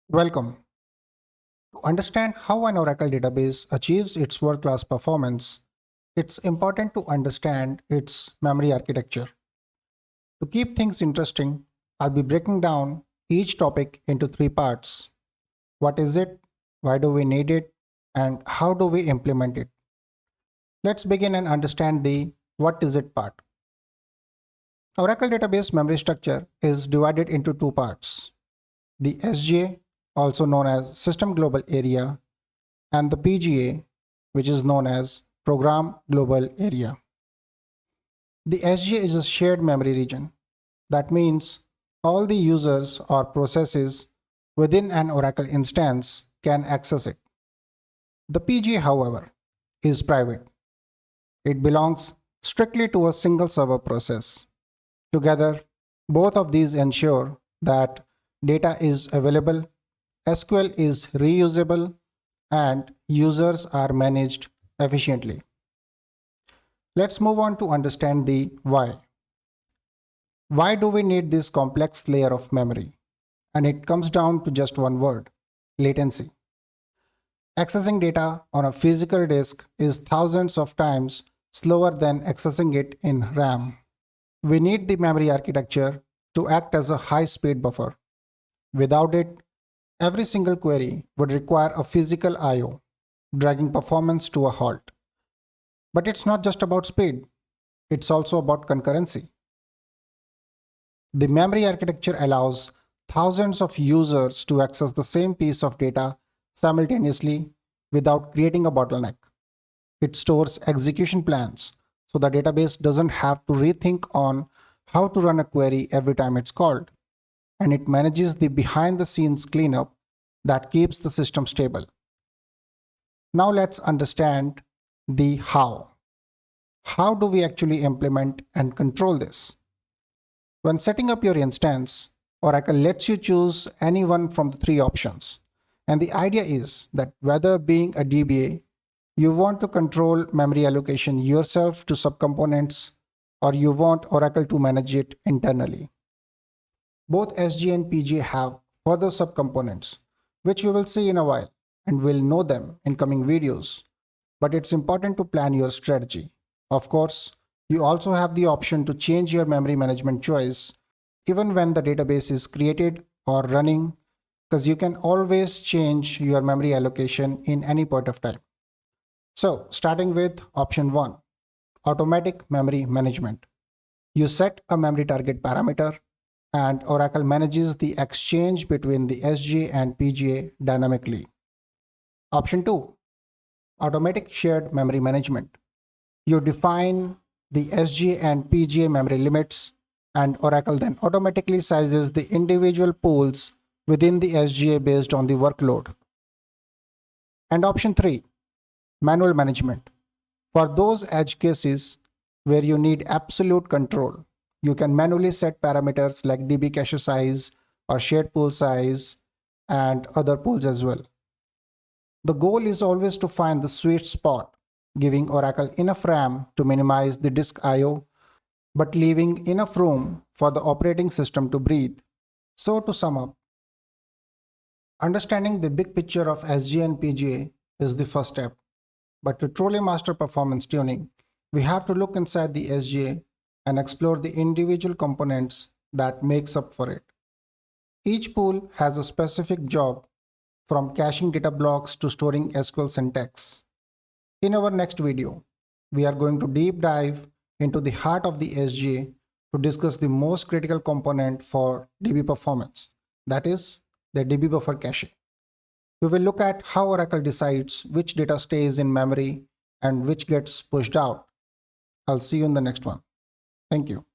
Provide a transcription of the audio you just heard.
Welcome. To understand how an Oracle database achieves its world-class performance, it's important to understand its memory architecture. To keep things interesting, I'll be breaking down each topic into three parts. What is it? Why do we need it? And how do we implement it? Let's begin and understand the what is it part. Oracle database memory structure is divided into two parts. The SGA, also known as System Global Area, and the PGA, which is known as Program Global Area. The SGA is a shared memory region. That means all the users or processes within an Oracle instance can access it. The PGA, however, is private. It belongs strictly to a single server process. Together, both of these ensure that data is available, SQL is reusable, and users are managed efficiently. Let's move on to understand the why. Why do we need this complex layer of memory? And it comes down to just one word: latency. Accessing data on a physical disk is thousands of times slower than accessing it in RAM. We need the memory architecture to act as a high-speed buffer. Without it, every single query would require a physical I/O, dragging performance to a halt. But it's not just about speed, it's also about concurrency. The memory architecture allows thousands of users to access the same piece of data simultaneously without creating a bottleneck. It stores execution plans, so the database doesn't have to rethink on how to run a query every time it's called. And it manages the behind-the-scenes cleanup that keeps the system stable. Now let's understand the how. How do we actually implement and control this? When setting up your instance, Oracle lets you choose any one from the three options. And the idea is that whether being a DBA, you want to control memory allocation yourself to subcomponents, or you want Oracle to manage it internally. Both SGA and PGA have further subcomponents, which we will see in a while, and we'll know them in coming videos. But it's important to plan your strategy. Of course, you also have the option to change your memory management choice even when the database is created or running, because you can always change your memory allocation in any point of time. So, starting with option 1, automatic memory management. You set a memory target parameter, and Oracle manages the exchange between the SGA and PGA dynamically. Option 2, automatic shared memory management. You define the SGA and PGA memory limits, and Oracle then automatically sizes the individual pools within the SGA based on the workload. And option 3, manual management. For those edge cases where you need absolute control, you can manually set parameters like DB cache size or shared pool size and other pools as well. The goal is always to find the sweet spot, giving Oracle enough RAM to minimize the disk I/O, but leaving enough room for the operating system to breathe. So to sum up, understanding the big picture of SGA and PGA is the first step. But to truly master performance tuning, we have to look inside the SGA and explore the individual components that makes up for it. Each pool has a specific job, from caching data blocks to storing SQL syntax. In our next video, we are going to deep dive into the heart of the SGA to discuss the most critical component for DB performance, that is, the DB buffer cache. We will look at how Oracle decides which data stays in memory and which gets pushed out. I'll see you in the next one. Thank you.